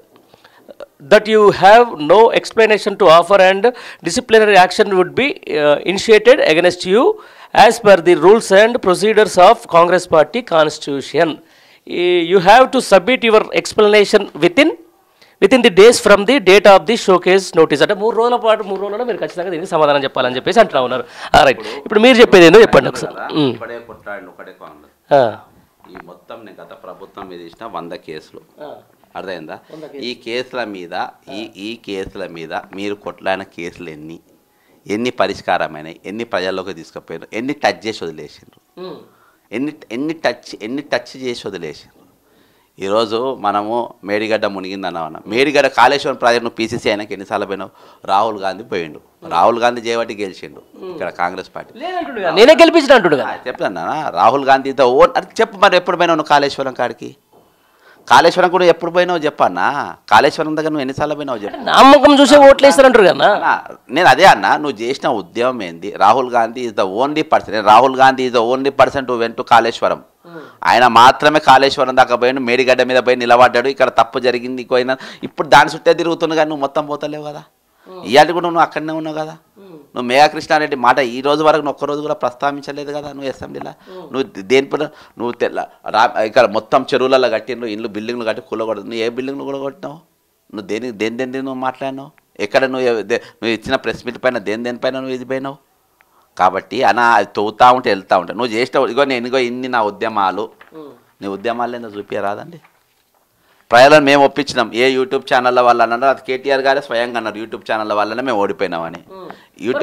that you have no explanation to offer and disciplinary action would be initiated against you as per the rules and procedures of Congress Party Constitution. You have to submit your explanation within the days from the date of the showcase notice. అంటే 3 రోజుల పాటు 3 రోజులలో మీరు ఖచ్చితంగా దీనికి సమాధానం చెప్పాలని చెప్పేసి అంటున్నా ఉన్నారు. రైట్, ఇప్పుడు మీరు చెప్పేది ఏందో చెప్పండి ఒకసారి. ఈ మొత్తం నేను గత ప్రభుత్వం మీద ఇచ్చిన 100 కేసులు అర్థమైందా? ఈ కేసుల మీద మీరు కొట్లాడిన కేసులు ఎన్ని పరిష్కారమైనాయి, ఎన్ని ప్రజల్లోకి తీసుకుపోయారు, ఎన్ని టచ్ చేసి వదిలేసిండ్రు, ఎన్ని టచ్ చేసి వదిలేసిండ్రు. ఈరోజు మనము మేడిగడ్డ మునిగిందన్న మేడిగడ్డ కాళేశ్వరం ప్రాజెక్టు పీసీసీ అయినాక ఎన్నిసార్లు పోయినావు? రాహుల్ గాంధీ పోయిండు, రాహుల్ గాంధీ చేయబట్టి గెలిచిండు ఇక్కడ కాంగ్రెస్ పార్టీ. నేనే గెలిపించిన అంటుడు చెప్తాను రాహుల్ గాంధీతో ఓన్ అది చెప్పు. మరి ఎప్పుడు పోయినావు నువ్వు కాళేశ్వరం కాడికి? కాళేశ్వరం కూడా ఎప్పుడు పోయినావు చెప్పన్నా? కాళేశ్వరం దగ్గర నువ్వు ఎన్నిసార్లు పోయినావు చెప్పు. నమ్మకం చూసే ఓట్లు వేస్తారంటారు కదా. నేను అదే అన్నా, నువ్వు చేసిన ఉద్యమం ఏంది? Rahul Gandhi is the only person. Rahul Gandhi is the only person to went to Kaleshwaram. ఆయన మాత్రమే కాళేశ్వరం దాకా పోయాడు, మేడిగడ్డ మీద పోయి నిలబడ్డాడు. ఇక్కడ తప్పు జరిగింది పోయినా ఇప్పుడు దాని చుట్టే తిరుగుతుంది కానీ నువ్వు మొత్తం పోతలేవు కదా. ఇవాళ కూడా నువ్వు అక్కడనే ఉన్నావు కదా. నువ్వు మేఘా కృష్ణారెడ్డి మాట ఈ రోజు వరకు నువ్వు ఒక్కరోజు కూడా ప్రస్తావించలేదు కదా నువ్వు అసెంబ్లీలో. నువ్వు దేనిపైన నువ్వు ఇక్కడ మొత్తం చెరువులలో కట్టిండ్రు, ఇల్లు బిల్డింగ్లు కట్టి కూలగొడదు. నువ్వు ఏ బిల్డింగ్లు కూడా కొట్టినావు? నువ్వు దేని నువ్వు మాట్లాడినావు? ఎక్కడ నువ్వు ఇచ్చిన ప్రెస్ మీట్ పైన దేనిపైన నువ్వు ఇది పోయినావు? కాబట్టి అన్న అది తవ్వుతూ ఉంటే వెళ్తూ ఉంటాయి. నువ్వు చేసిన ఇగో ఇన్ని నా ఉద్యమాలు, నీ ఉద్యమాలు ఏందో చూపించరాదండి. ప్రజలను మేము ఒప్పించినాం. ఏ యూట్యూబ్ ఛానళ్ళ వల్ల అన్నారు, అది కేటీఆర్ గారే స్వయంగా అన్నారు, యూట్యూబ్ ఛానళ్ళ వల్లనే మేము ఓడిపోయినామని.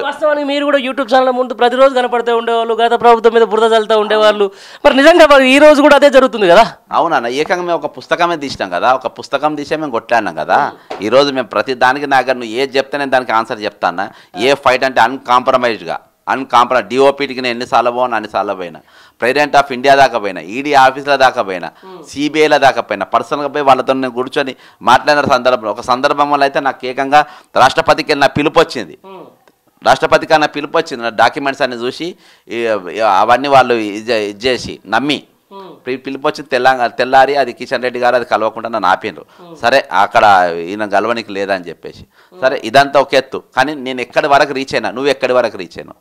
వాస్తవానికి మీరు కూడా యూట్యూబ్ ఛానల్ ముందు ప్రతిరోజు కనపడుతూ ఉండేవాళ్ళు, గత ప్రభుత్వం మీద బురద చల్లుతూ ఉండేవాళ్ళు. మరి నిజంగా ఈ రోజు కూడా అదే జరుగుతుంది కదా. అవునన్న, ఏకంగా మేము ఒక పుస్తకమే తీసినాం కదా, ఒక పుస్తకం తీసే మేము కొట్లాడినాం కదా. ఈరోజు మేము ప్రతి దానికి నాకు నువ్వు ఏది చెప్తే నేను దానికి ఆన్సర్ చెప్తాను. ఏ ఫైట్ అంటే అన్కాంప్రమైజ్డ్గా డిఓపీటీకి నేను ఎన్నిసార్లు పోను అన్నిసార్లు పోయినా, ప్రెసిడెంట్ ఆఫ్ ఇండియా దాకా పోయినా, ఈడీ ఆఫీసుల దాకా పోయినా, సిబిఐల దాకా పోయినా, పర్సనల్గా పోయి వాళ్ళతో నేను కూర్చొని మాట్లాడిన సందర్భంలో ఒక సందర్భంలో అయితే నాకు ఏకంగా రాష్ట్రపతికి నా పిలుపు వచ్చింది. రాష్ట్రపతికి నా పిలుపు వచ్చింది. నా డాక్యుమెంట్స్ అన్ని చూసి అవన్నీ వాళ్ళు ఇది చేసి నమ్మి పిలుపు వచ్చి తెల్లారి అది కిషన్ రెడ్డి గారు అది కలవకుండా నన్ను ఆపిండ్రు. సరే అక్కడ ఈయన గెలవనికి లేదని చెప్పేసి, సరే ఇదంతా ఒక ఎత్తు. కానీ నేను ఎక్కడి వరకు రీచ్ అయినా, నువ్వు ఎక్కడి వరకు రీచ్ అయినావు?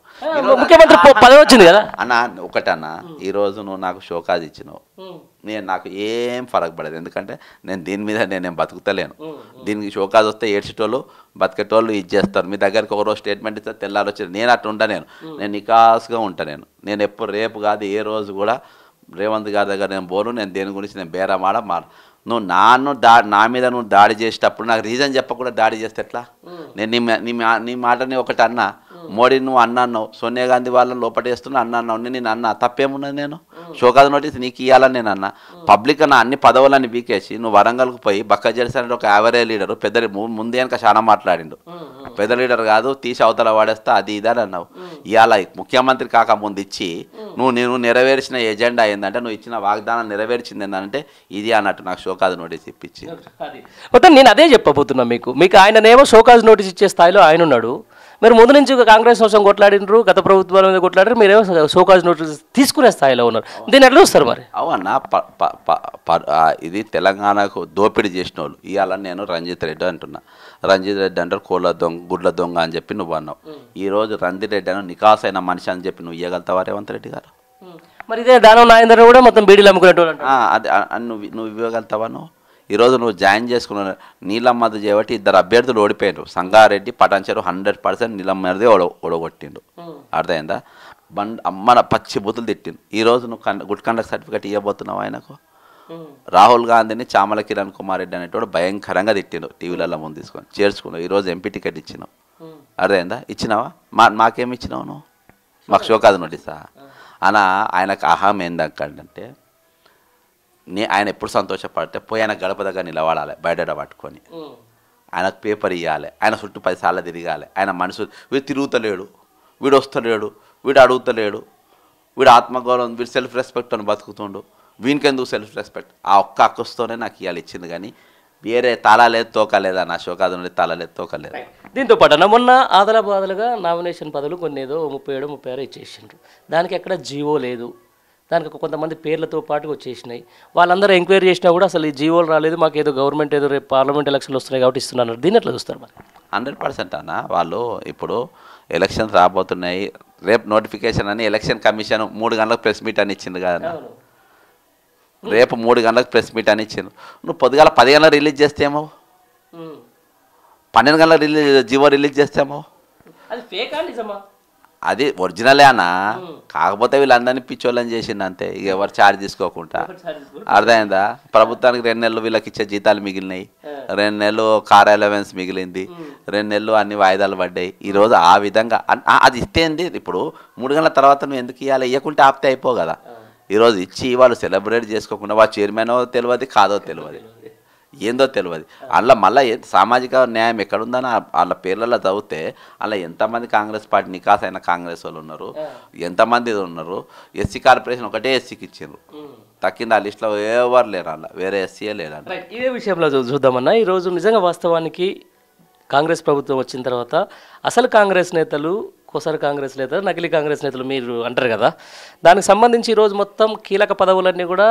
ముఖ్యమంత్రి పదవి వచ్చింది కదా అన్న. ఒకటన్నా, ఈరోజు నువ్వు నాకు షోకాజ్ ఇచ్చినావు, నాకు ఏం ఫరక్ పడదు. ఎందుకంటే నేను దీని మీద నేనేం బతుకుతలేను. దీనికి షోకాజ్ వస్తే ఏడ్చేటోళ్ళు బతికేటోళ్ళు ఇది చేస్తారు. మీ దగ్గరికి ఒకరోజు స్టేట్మెంట్ ఇస్తే తెల్లారి వచ్చి నేను అట్లా ఉంటా. నేను నికాస్గా ఉంటా. నేను ఎప్పుడు రేపు కాదు ఏ రోజు కూడా రేవంత్ గారి దగ్గర నేను పోను. నేను దేని గురించి నేను బేరమాడ నువ్వు నా మీద నువ్వు దాడి చేసేటప్పుడు నాకు రీజన్ చెప్పకుండా దాడి చేస్తే ఎట్లా? నేను నీ మాటని ఒకటి అన్నా, మోడీ నువ్వు అన్నావు, సోనియా గాంధీ వాళ్ళని లోపటేస్తున్నా అన్నావు, నేను అన్నా తప్పేమున్నది? నేను షోకాజ్ నోటీస్ నీకు ఇవ్వాలని నేను అన్నా. పబ్లిక్ నా అన్ని పదవులన్నీ బీకేసి నువ్వు వరంగల్కి పోయి బక్క జెర్సీ ఒక యావరేజ్ లీడరు, పెద్ద ముందే వెనక చాలా మాట్లాడిండు, పెద్ద లీడర్ కాదు తీసి అవతల వాడేస్తా అది ఇదని అన్నావు. ఇవాళ ముఖ్యమంత్రి కాక ముందు ఇచ్చి నువ్వు నెరవేర్చిన ఎజెండా ఏంటంటే, నువ్వు ఇచ్చిన వాగ్దానం నెరవేర్చింది ఏంటంటే ఇది అన్నట్టు నాకు షోకాజ్ నోటీస్ ఇప్పించి. మొత్తం నేను అదే చెప్పబోతున్నా మీకు ఆయననేమో షోకాజ్ నోటీస్ ఇచ్చే స్థాయిలో ఆయన ఉన్నాడు. మీరు ముందు నుంచి కాంగ్రెస్ కోసం కొట్లాడినరు, గత ప్రభుత్వాల మీద కొట్లాడారు, మీరేమో షోకాజ్ నోటీస్ తీసుకునే స్థాయిలో ఉన్నారు. దీన్ని ఎట్లా చూస్తారు మరి? అవునా, ఇది తెలంగాణకు దోపిడీ చేసిన వాళ్ళు. ఇవాళ నేను రంజిత్ రెడ్డి అంటున్నా. రంజిత్ రెడ్డి అంటారు కోళ్ళ దొంగ గుడ్ల దొంగ అని చెప్పి నువ్వు అన్నావు. ఈరోజు రంజిత్ రెడ్డి అని నికాస్ అయిన మనిషి అని చెప్పి నువ్వు ఇవ్వగలుగుతావా రేవంత్ రెడ్డి గారు? మరి ఇదే దానం నాయందర్ కూడా మొత్తం బీడీలు అమ్ముకునేటోళ్ళు. అదే నువ్వు ఇవ్వగలుగుతావా? ఈరోజు నువ్వు జాయిన్ చేసుకున్న నీలమ్మది చేయబట్టి 2 అభ్యర్థులు ఓడిపోయారు. సంగారెడ్డి పటాన్చెరు 100% నీలమ్మది ఓడగొట్టిండు. అర్థమైందా? అమ్మన పచ్చి బూతులు తిట్టిండు. ఈరోజు నువ్వు గుడ్ కండక్ట్ సర్టిఫికేట్ ఇవ్వబోతున్నావు ఆయనకు. రాహుల్ గాంధీని చామల కిరణ్ కుమార్ రెడ్డి అనేటోడు భయంకరంగా తిట్టిండు, టీవీలలో ముందు తీసుకొని చేర్చుకున్నావు. ఈరోజు ఎంపీ టికెట్ ఇచ్చినావు. అర్థమైందా? ఇచ్చినావా? మాకేమి ఇచ్చినావు నువ్వు? మాకు షోకాజ్ నోటీసా? ఆయనకు అహం ఏందంటే ఆయన ఎప్పుడు సంతోషపడితే పోయి ఆయన గడప దగ్గర నిలబడాలి బయట పట్టుకొని. ఆయనకు పేపర్ ఇవ్వాలి, ఆయన చుట్టూ 10 సార్లు తిరగాలి, ఆయన మనుషులు వీడు తిరుగుతలేడు, వీడు వస్తలేడు, వీడు అడుగుతలేడు, వీడు ఆత్మగౌరవం, వీడు సెల్ఫ్ రెస్పెక్ట్ అని బతుకుతుండు, వీనికెందుకు సెల్ఫ్ రెస్పెక్ట్? ఆ ఒక్క అక్కస్తోనే నాకు ఇవాళ ఇచ్చింది, కానీ వేరే తాళలేదు తోకలేదా నా శోకాదు నుండి తాళలేదు తోకలేదు. దీంతో పాటు మొన్న ఆదలాబాదలుగా నామినేషన్ పదవులు కొన్ని ఏదో 37, 36 ఇచ్చేసిండ్రు. దానికి ఎక్కడ జీవో లేదు, దానికి కొంతమంది పేర్లతో పాటు వచ్చేసినాయి. వాళ్ళందరూ ఎంక్వైరీ చేసినా కూడా అసలు ఈ జీవోలు రాలేదు, మాకు ఏదో గవర్నమెంట్ ఏదో రేపు పార్లమెంట్ ఎలక్షన్లు వస్తున్నాయి కాబట్టి ఇస్తున్నారు. దీన్ని ఎట్లా చూస్తారు మరి? 100% అన్న. వాళ్ళు ఇప్పుడు ఎలక్షన్స్ రాబోతున్నాయి, రేపు నోటిఫికేషన్ అని ఎలక్షన్ కమిషన్ 3 గంటలకు ప్రెస్ మీట్ అని ఇచ్చింది కదా, రేపు 3 గంటలకు ప్రెస్ మీట్ అని ఇచ్చింది. నువ్వు పొద్దుగాల 10 గంటలకు రిలీజ్ చేస్తేమో, 12 గంటలకు జీవో రిలీజ్ చేస్తేమో అది ఫేకా నిజమా? అది ఒరిజినలే అన్న. కాకపోతే వీళ్ళందరినీ పిచ్చోళ్ళని చేసింది అంతే, ఇక ఎవరు ఛార్జ్ తీసుకోకుండా. అర్థమైందా? ప్రభుత్వానికి 2 నెలలు వీళ్ళకి ఇచ్చే జీతాలు మిగిలినాయి, 2 నెలలు కార్ అలవెన్స్ మిగిలింది, 2 నెలలు అన్ని వాయిదాలు పడ్డాయి. ఈరోజు ఆ విధంగా అది ఇస్తేంది. ఇప్పుడు 3 గంటల తర్వాత నువ్వు ఎందుకు ఇవ్వాలి? ఇవ్వకుంటే ఆపితే అయిపో కదా. ఈరోజు ఇచ్చి వాళ్ళు సెలబ్రేట్ చేసుకోకుండా వాళ్ళ చైర్మనో తెలియదు, కాదో తెలియదు, ఏందో తెలియదు. అందులో మళ్ళీ సామాజిక న్యాయం ఎక్కడుందని వాళ్ళ పేర్లలో చదివితే అలా ఎంతమంది కాంగ్రెస్ పార్టీ నికాస్ అయిన కాంగ్రెస్ వాళ్ళు ఉన్నారు, ఎంతమంది ఉన్నారు. ఎస్సీ కార్పొరేషన్ ఒకటే ఎస్సీకి ఇచ్చారు, తక్కింది ఆ లిస్టులో ఎవరు లేరు, అలా వేరే ఎస్సీఏ లేరంట. ఇదే విషయంలో చూద్దామన్నా, ఈరోజు నిజంగా వాస్తవానికి కాంగ్రెస్ ప్రభుత్వం వచ్చిన తర్వాత అసలు కాంగ్రెస్ నేతలు, కొసరు కాంగ్రెస్ నేతలు, నకిలీ కాంగ్రెస్ నేతలు మీరు అంటారు కదా, దానికి సంబంధించి ఈరోజు మొత్తం కీలక పదవులన్నీ కూడా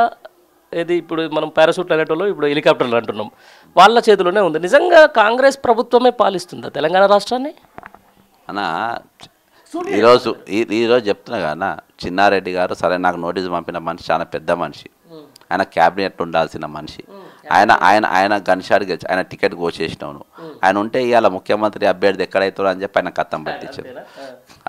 ఏది ఇప్పుడు మనం పారాషూట్లు అనేటోళ్ళు ఇప్పుడు హెలికాప్టర్లు అంటున్నాం, వాళ్ళ చేతిలోనే ఉంది. నిజంగా కాంగ్రెస్ ప్రభుత్వమే పాలిస్తుందా తెలంగాణ రాష్ట్రాన్ని? అన్న ఈరోజు చెప్తున్నా కదా, చిన్నారెడ్డి గారు సరే నాకు నోటీసు పంపిన మనిషి, చాలా పెద్ద మనిషి, ఆయన క్యాబినెట్ ఉండాల్సిన మనిషి, ఆయన గన్షాట్ గెలిచి ఆయన టికెట్ కోసేసినాను. ఆయన ఉంటే ఇవాళ ముఖ్యమంత్రి అభ్యర్థి ఎక్కడైతారో అని చెప్పి ఆయన కథం పట్టించారు.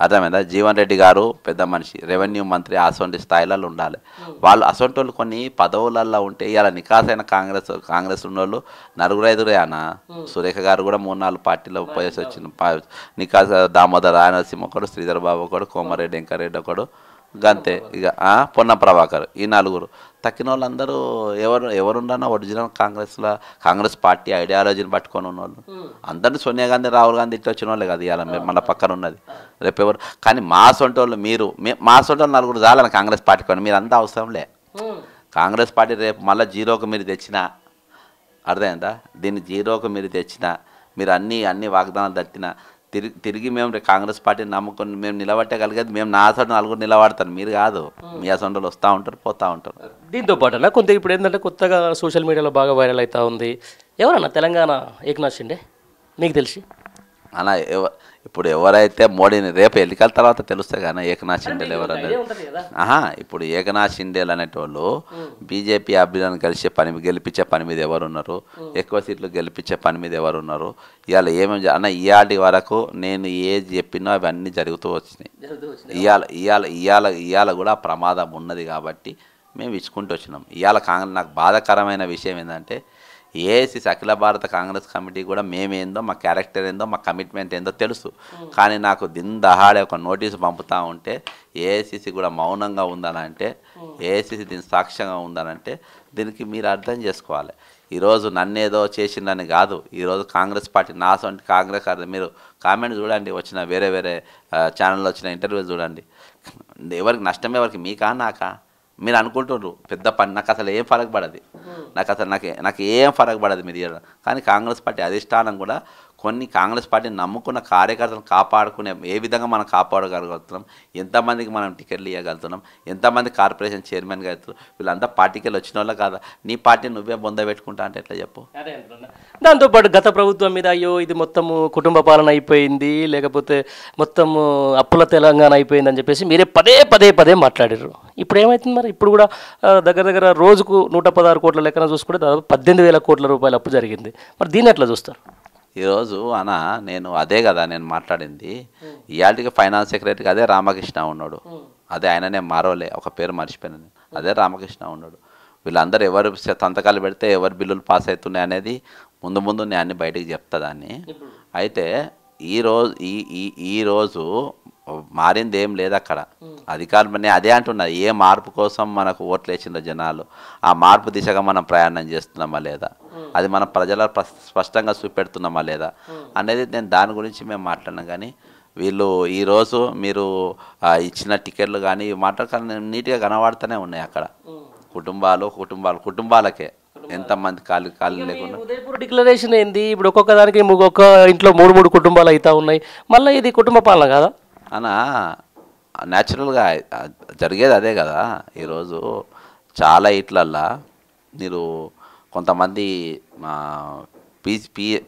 అర్థమైందా? జీవన్ రెడ్డి గారు పెద్ద మనిషి, రెవెన్యూ మంత్రి, అసొంటి స్థాయిలలో ఉండాలి. వాళ్ళు అసొంటి వాళ్ళు కొన్ని పదవులలో ఉంటే ఇవాళ నికాసైన కాంగ్రెస్ ఉన్నోళ్ళు 4-5 అన్న. సురేఖ గారు కూడా 3-4 పార్టీలో పోయేసి వచ్చిన నికాస్, దామోదర్ రాయనరసింహ ఒకడు, శ్రీధర్ బాబు ఒకడు, కోమారెడ్డి వెంకరెడ్డి ఒకడు, గంతే. ఇక పొన్న ప్రభాకర్, ఈ 4. తక్కిన వాళ్ళందరూ ఎవరున్నా ఒరిజినల్ కాంగ్రెస్ పార్టీ ఐడియాలజీని పట్టుకొని ఉన్నవాళ్ళు అందరినీ సోనియా గాంధీ, రాహుల్ గాంధీ ఇట్లా వచ్చిన వాళ్ళే కదా ఇవాళ మన పక్కన ఉన్నది. రేపు ఎవరు కానీ మా సొంటి వాళ్ళు, మా సొంటి వాళ్ళు 4 చాలని కాంగ్రెస్ పార్టీ కొని మీరు అంతా అవసరంలే. కాంగ్రెస్ పార్టీ రేపు మళ్ళీ 0కు మీరు తెచ్చినా, అర్థమైందా? దీన్ని 0కు మీరు తెచ్చినా, మీరు అన్ని వాగ్దానాలు తట్టినా, తిరిగి మేము కాంగ్రెస్ పార్టీని నమ్ముకొని మేము నిలబట్టగలిగేది మేము నా అసలు 4 నిలబడతాను, మీరు కాదు. మీ అసలు వస్తూ ఉంటారు, పోతూ ఉంటారు. దీంతో పాటు కొంత ఇప్పుడు ఏంటంటే కొత్తగా సోషల్ మీడియాలో బాగా వైరల్ అవుతూ ఉంది, ఎవరన్నా తెలంగాణ ఏకనాథ్ షిండే మీకు తెలిసి అలా ఇప్పుడు ఎవరైతే మోడీని రేపు ఎన్నికల తర్వాత తెలుస్తాయి కానీ ఏకనాథ్ షిండేలు ఎవరనేది. ఇప్పుడు ఏకనాథ్ షిండేలు అనేటోళ్ళు బీజేపీ అభ్యర్థులను గెలిపించే పని మీద ఎవరున్నారు, ఎక్కువ సీట్లు గెలిపించే పని మీద ఎవరున్నారు, ఇవాళ ఏమేమి అన్న ఇవాళ వరకు నేను ఏది చెప్పినా అవన్నీ జరుగుతూ వచ్చినాయి. ఇవాళ కూడా ప్రమాదం ఉన్నది కాబట్టి మేము ఇచ్చుకుంటూ వచ్చినాం. ఇవాళ నాకు బాధాకరమైన విషయం ఏంటంటే ఏఐసిసి అఖిల భారత కాంగ్రెస్ కమిటీ కూడా మేమేందో, మా క్యారెక్టర్ ఏందో, మా కమిట్మెంట్ ఏందో తెలుసు. కానీ నాకు దహాడే ఒక నోటీసు పంపుతూ ఉంటే ఏఐసిసి కూడా మౌనంగా ఉందనంటే, ఏఐసిసి దీని సాక్ష్యంగా ఉందనంటే దీనికి మీరు అర్థం చేసుకోవాలి. ఈరోజు నన్నేదో చేసిందని కాదు, ఈరోజు కాంగ్రెస్ పార్టీ నా సొంత కాంగ్రెస్ మీరు కామెంట్ చూడండి, వచ్చిన వేరే ఛానల్లో వచ్చిన ఇంటర్వ్యూలు చూడండి, ఎవరికి నష్టం ఎవరికి, మీకా నాకా? మీరు అనుకుంటున్నారు పెద్ద పని, నాకు అసలు ఏం ఫరక్ పడదు, నాకు ఏం ఫరక్ పడదు మీరు చేయడం. కానీ కాంగ్రెస్ పార్టీ అధిష్టానం కూడా కొన్ని కాంగ్రెస్ పార్టీని నమ్ముకున్న కార్యకర్తలను కాపాడుకునే ఏ విధంగా మనం కాపాడగలుగుతున్నాం, ఎంతమందికి మనం టికెట్లు ఇవ్వగలుగుతున్నాం, ఎంతమంది కార్పొరేషన్ చైర్మన్గా అవుతున్నారు, వీళ్ళంతా పార్టీకి వచ్చిన వాళ్ళ కాదా? నీ పార్టీ నువ్వే బొంద పెట్టుకుంటా అంటే ఎట్లా చెప్పు? దాంతోపాటు గత ప్రభుత్వం మీద అయ్యో ఇది మొత్తము కుటుంబ పాలన అయిపోయింది, లేకపోతే మొత్తము అప్పుల తెలంగాణ అయిపోయింది అని చెప్పేసి మీరే పదే మాట్లాడారు. ఇప్పుడు ఏమవుతుంది మరి? ఇప్పుడు కూడా దగ్గర రోజుకు 116 కోట్ల లెక్కన చూసుకుంటే దాదాపు 18,000 కోట్ల రూపాయల అప్పు జరిగింది. మరి దీన్ని ఎట్లా చూస్తారు? ఈరోజు నేను అదే కదా నేను మాట్లాడింది. ఇవాళకి ఫైనాన్స్ సెక్రటరీకి అదే రామకృష్ణ ఉన్నాడు, అదే ఆయననే మారోలే, ఒక పేరు మర్చిపోయాను నేను, అదే రామకృష్ణ ఉన్నాడు. వీళ్ళందరూ ఎవరు సంతకాలు పెడితే ఎవరు బిల్లులు పాస్ అవుతున్నాయి అనేది ముందు నేను అన్ని బయటికి చెప్తా దాన్ని. అయితే ఈరోజు మారింది ఏం లేదు అక్కడ. అధికారులు నేను అదే అంటున్నా, ఏ మార్పు కోసం మనకు ఓట్లు వేసిందో జనాలు, ఆ మార్పు దిశగా మనం ప్రయాణం చేస్తున్నామా లేదా? అది మన ప్రజల స్పష్టంగా చూపెడుతున్నామా లేదా అనేది నేను దాని గురించి మేము మాట్లాడినాం. కానీ వీళ్ళు ఈరోజు మీరు ఇచ్చిన టికెట్లు కానీ మాట్లాడ నీట్గా కనబడుతూనే ఉన్నాయి అక్కడ. కుటుంబాలకే ఎంతమంది ఖాళీ లేకుండా. ఉదయపూర్ డిక్లరేషన్ ఏంది? ఇప్పుడు ఒక్కొక్క దానికి ఒక్కొక్క ఇంట్లో 3 కుటుంబాలు అవుతా ఉన్నాయి. మళ్ళీ ఇది కుటుంబ పాలన కదా అనా? న్యాచురల్గా జరిగేది అదే కదా. ఈరోజు చాలా ఇట్లల్లా మీరు కొంతమంది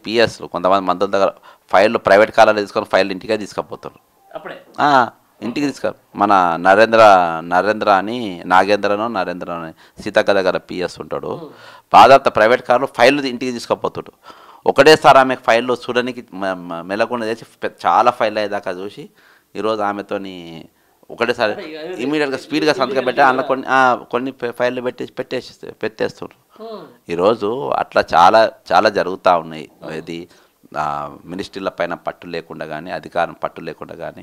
పిఎస్లు కొంతమంది మందుల దగ్గర ఫైళ్ళు ప్రైవేట్ కాలాలు తీసుకొని ఫైళ్ళు ఇంటికే తీసుకుపోతారు. అప్పుడే ఇంటికి మన నరేంద్ర అని నరేంద్ర అని సీతక్క దగ్గర పిఎస్ ఉంటాడు. బాధాత ప్రైవేట్ కార్లు ఫైళ్ళు ఇంటికి తీసుకుపోతాడు. ఒకటేసారి ఆమెకు ఫైళ్ళు చూడడానికి మెలకుండా చేసి చాలా ఫైళ్ళు అయ్యేదాకా చూసి ఈరోజు ఆమెతోని ఒకటేసారి ఇమీడియట్గా స్పీడ్గా సంతకం పెట్టి అందులో కొన్ని ఫైళ్ళు పెట్టేస్తున్నారు. ఈరోజు అట్లా చాలా చాలా జరుగుతూ ఉన్నాయి. ఇది మినిస్ట్రీల పైన పట్టు లేకుండా కానీ, అధికారం పట్టు లేకుండా కానీ,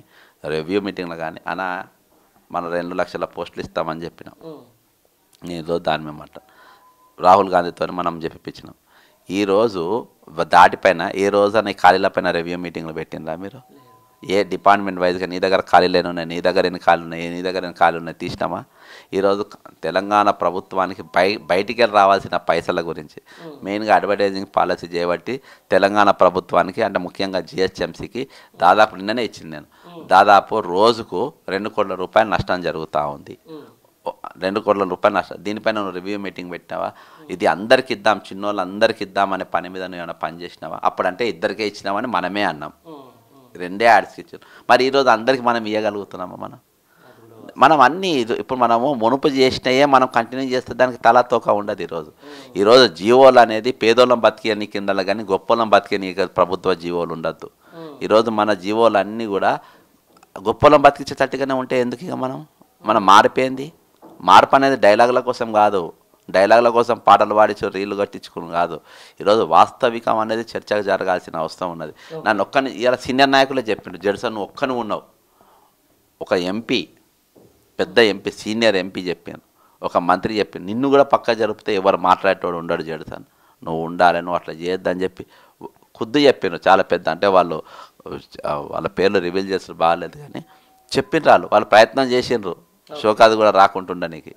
రివ్యూ మీటింగ్లో కానీ మనం 2 లక్షల పోస్టులు ఇస్తామని చెప్పినాం. ఈరోజు దాని మీద రాహుల్ గాంధీతో మనం చెప్పించినాం. ఈరోజు దాటిపైన ఏ రోజు ఖాళీల పైన రివ్యూ మీటింగ్లు పెట్టినరా మీరు? ఏ డిపార్ట్మెంట్ వైజ్గా నీ దగ్గర ఖాళీలు ఉన్నాయి, నీ దగ్గర ఎన్ని ఖాళీ ఉన్నాయి, నీ దగ్గర ఎన్ని ఖాళీ ఉన్నాయి తీసినామా? ఈరోజు తెలంగాణ ప్రభుత్వానికి బయటికి వెళ్ళి రావాల్సిన పైసల గురించి మెయిన్గా అడ్వర్టైజింగ్ పాలసీ చేయబట్టి తెలంగాణ ప్రభుత్వానికి అంటే ముఖ్యంగా జిహెచ్ఎంసీకి దాదాపు నిన్ననే ఇచ్చింది నేను, దాదాపు రోజుకు 2 కోట్ల రూపాయల నష్టం జరుగుతూ ఉంది. 2 కోట్ల రూపాయల నష్టం. దీనిపైన నువ్వు రివ్యూ మీటింగ్ పెట్టినావా? ఇది అందరికి ఇద్దాం, చిన్నోళ్ళు అందరికి ఇద్దాం అనే పని మీద నువ్వు ఏమైనా పని చేసినావా? అప్పుడంటే ఇద్దరికే ఇచ్చినామని మనమే అన్నాం, 2 యాడ్స్కి ఇచ్చారు. మరి ఈరోజు అందరికి మనం ఇవ్వగలుగుతున్నామా? మనం అన్నీ ఇప్పుడు మనము మునుపు చేసినయే మనం కంటిన్యూ చేస్తే దానికి తలతోక ఉండదు. ఈరోజు జీవోలు అనేది పేదోళ్ళం బతికేని కిందలో కానీ గొప్పలం బతికేని ప్రభుత్వ జీవోలు ఉండద్దు. ఈరోజు మన జీవోలు అన్నీ కూడా గొప్పలం బతికించేటట్టుగానే ఉంటే ఎందుకు ఇక మనం మారిపోయింది. మార్పు అనేది డైలాగుల కోసం కాదు, డైలాగుల కోసం పాటలు పాడించు రీళ్లు కట్టించుకుని కాదు. ఈరోజు వాస్తవికం అనేది చర్చకు జరగాల్సిన అవసరం ఉన్నది. నన్ను ఇలా సీనియర్ నాయకులే చెప్పిండు, జడ్సన్ నువ్వు ఒక్కను ఉన్నావు. ఒక ఎంపీ, పెద్ద ఎంపీ, సీనియర్ ఎంపీ చెప్పాను, ఒక మంత్రి చెప్పాను, నిన్ను కూడా పక్క జరిపితే ఎవరు మాట్లాడేటోడు ఉండడు జడ్సన్, నువ్వు ఉండాలి, నువ్వు అట్లా చేయొద్దని చెప్పి ఖుద్దు చెప్పాను. చాలా పెద్ద అంటే వాళ్ళ పేర్లు రివీల్ చేస్తారు బాగాలేదు కానీ చెప్పిన వాళ్ళు ప్రయత్నం చేసిండ్రు షోకాది కూడా రాకుంటుండడానికి.